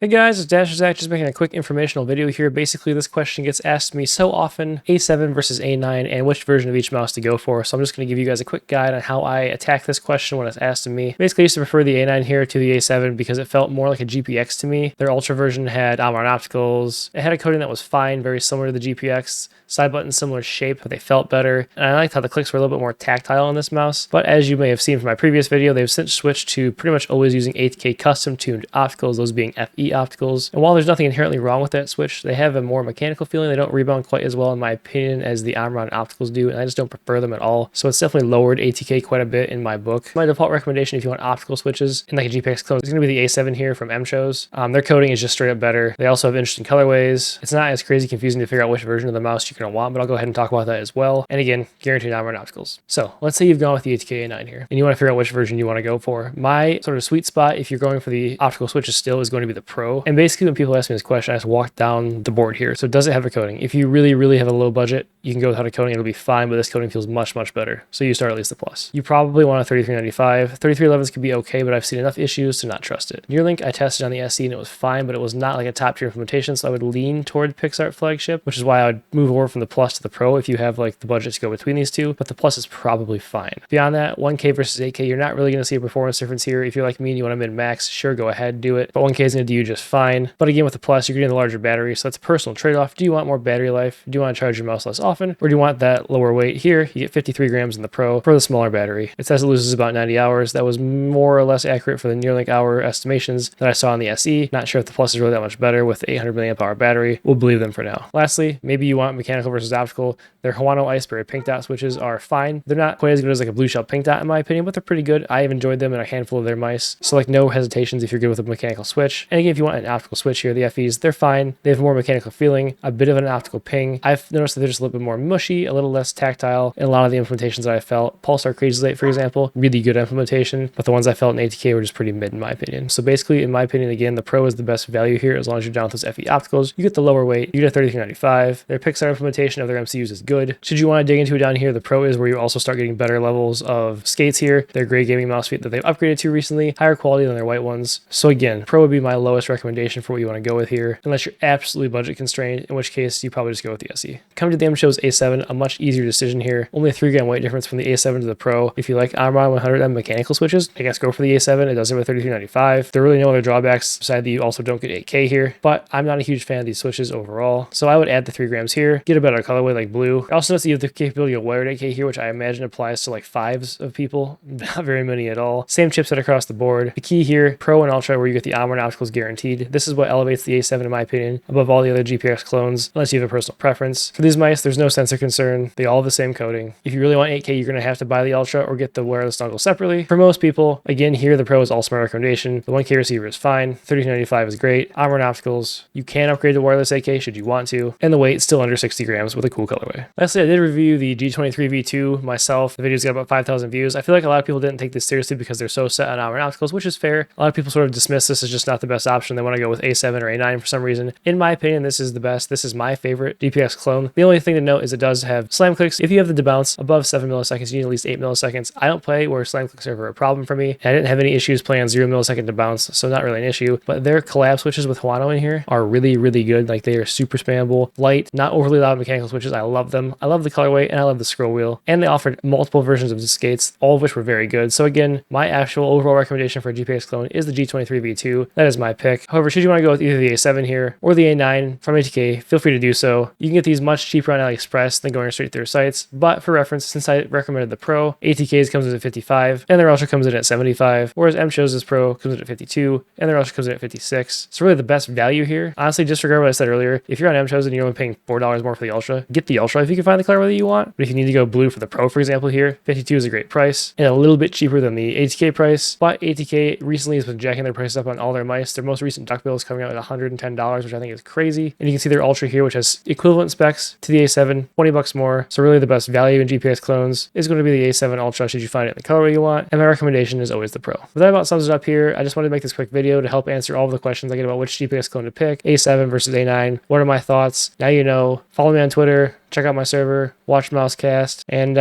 Hey guys, it's Zach, just making a quick informational video here. Basically, this question gets asked to me so often, A7 versus A9, and which version of each mouse to go for. So I'm just going to give you guys a quick guide on how I attack this question when it's asked to me. Basically, I used to prefer the A9 here to the A7 because it felt more like a GPX to me. Their Ultra version had on opticals. It had a coating that was fine, very similar to the GPX. Side buttons similar shape, but they felt better. And I liked how the clicks were a little bit more tactile on this mouse. But as you may have seen from my previous video, they've since switched to pretty much always using ATK custom tuned opticals, those being FE opticals. And while there's nothing inherently wrong with that switch, they have a more mechanical feeling. They don't rebound quite as well, in my opinion, as the Omron opticals do, and I just don't prefer them at all. So it's definitely lowered ATK quite a bit in my book. My default recommendation if you want optical switches in like a GPX clone is going to be the A7 here from MCHOSE. Their coating is just straight up better. They also have interesting colorways. It's not as crazy confusing to figure out which version of the mouse you're going to want, but I'll go ahead and talk about that as well. And again, guaranteed Omron opticals. So let's say you've gone with the ATK A9 here, and you want to figure out which version you want to go for. My sort of sweet spot, if you're going for the optical switches still, is going to be the Pro. And basically when people ask me this question, I just walk down the board here. So does it have a coating? If you really have a low budget, you can go without a coating, it'll be fine, but this coating feels much better. So you start at least the Plus. You probably want a 3395. 3311s could be okay, but I've seen enough issues to not trust it. Neuralink I tested on the SE and it was fine, but it was not like a top tier implementation, so I would lean toward PixArt flagship, which is why I would move over from the Plus to the Pro if you have like the budget to go between these two, but the Plus is probably fine. Beyond that, 1K versus 8K, you're not really going to see a performance difference here. If you're like me and you want to min-max, sure, go ahead, do it, but 1K is going to do you just fine. But again, with the Plus, you're getting the larger battery, so that's a personal trade-off. Do you want more battery life? Do you want to charge your mouse less often? Or do you want that lower weight? Here, you get 53 grams in the Pro for the smaller battery. It says it loses about 90 hours. That was more or less accurate for the Neuralink hour estimations that I saw on the SE. Not sure if the Plus is really that much better with the 800 milliamp hour battery. We'll believe them for now. Lastly, maybe you want mechanical versus optical. Their Hawano Iceberry pink dot switches are fine. They're not quite as good as like a blue shell pink dot in my opinion, but they're pretty good. I have enjoyed them in a handful of their mice. So like no hesitations if you're good with a mechanical switch. And again, if you want an optical switch here, the FEs, they're fine. They have more mechanical feeling, a bit of an optical ping. I've noticed that they're just a little bit more mushy, a little less tactile in a lot of the implementations that I felt. Pulsar Crazy Light, for example, really good implementation, but the ones I felt in ATK were just pretty mid in my opinion. So basically, in my opinion, again, the Pro is the best value here as long as you're down with those FE opticals. You get the lower weight, you get a 3395. Their PixArt implementation of their MCUs is good. Should you want to dig into it down here, the Pro is where you also start getting better levels of skates here. Their gray gaming mouse feet that they've upgraded to recently, higher quality than their white ones. So again, Pro would be my lowest recommendation for what you want to go with here, unless you're absolutely budget constrained, in which case you probably just go with the SE. Coming to the MCHOSE A7, a much easier decision here. Only a 3 gram weight difference from the A7 to the Pro. If you like Omron 100M mechanical switches, I guess go for the A7. It does have a 3395. There are really no other drawbacks besides that you also don't get 8K here, but I'm not a huge fan of these switches overall. So I would add the 3 grams here, get a better colorway like blue. I also notice that you have the capability of wired 8K here, which I imagine applies to like 5s of people, not very many at all. Same chipset across the board. The key here, Pro and Ultra, where you get the Omron opticals guaranteed. This is what elevates the A7 in my opinion above all the other GPX clones, unless you have a personal preference. For these mice, there's no sensor concern. They all have the same coating. If you really want 8K, you're going to have to buy the Ultra or get the wireless dongle separately. For most people, again, here the Pro is also my recommendation. The 1K receiver is fine. 3295 is great. Omron opticals, you can upgrade to wireless 8K should you want to, and the weight still under 60 grams with a cool colorway. Lastly, I did review the G23 V2 myself. The video's got about 5,000 views. I feel like a lot of people didn't take this seriously because they're so set on Omron opticals, which is fair. A lot of people sort of dismiss this as just not the best option. They want to go with A7 or A9 for some reason. In my opinion, this is the best. This is my favorite GPX clone. The only thing to note is it does have slam clicks. If you have the debounce above 7 milliseconds, you need at least 8 milliseconds. I don't play where slam clicks are ever a problem for me. I didn't have any issues playing on 0 millisecond debounce, so not really an issue. But their collab switches with Hawano in here are really good. Like they are super spammable, light, not overly loud mechanical switches. I love them. I love the colorway and I love the scroll wheel. And they offered multiple versions of the skates, all of which were very good. So again, my actual overall recommendation for a GPX clone is the G23 V2. That is my pick. However, should you want to go with either the A7 here or the A9 from ATK, feel free to do so. You can get these much cheaper on AliExpress than going straight through their sites. But for reference, since I recommended the Pro, ATK's comes in at 55 and their Ultra comes in at 75, whereas MCHOSE's Pro comes in at 52 and their Ultra comes in at 56. So really the best value here, honestly, disregard what I said earlier. If you're on MCHOSE and you're only paying $4 more for the Ultra, get the Ultra if you can find the color that you want. But if you need to go blue for the Pro, for example here, 52 is a great price and a little bit cheaper than the ATK price. But ATK recently has been jacking their prices up on all their mice. Their most recent duck bill is coming out at $110, which I think is crazy. And you can see their Ultra here, which has equivalent specs to the A7, 20 bucks more. So really the best value in GPX clones is going to be the A7 Ultra should you find it in the colorway you want. And my recommendation is always the Pro. But that about sums it up here. I just wanted to make this quick video to help answer all of the questions I get about which GPX clone to pick, A7 versus A9. What are my thoughts? Now you know. Follow me on Twitter, check out my server, watch Mousecast, and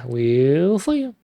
we'll see you.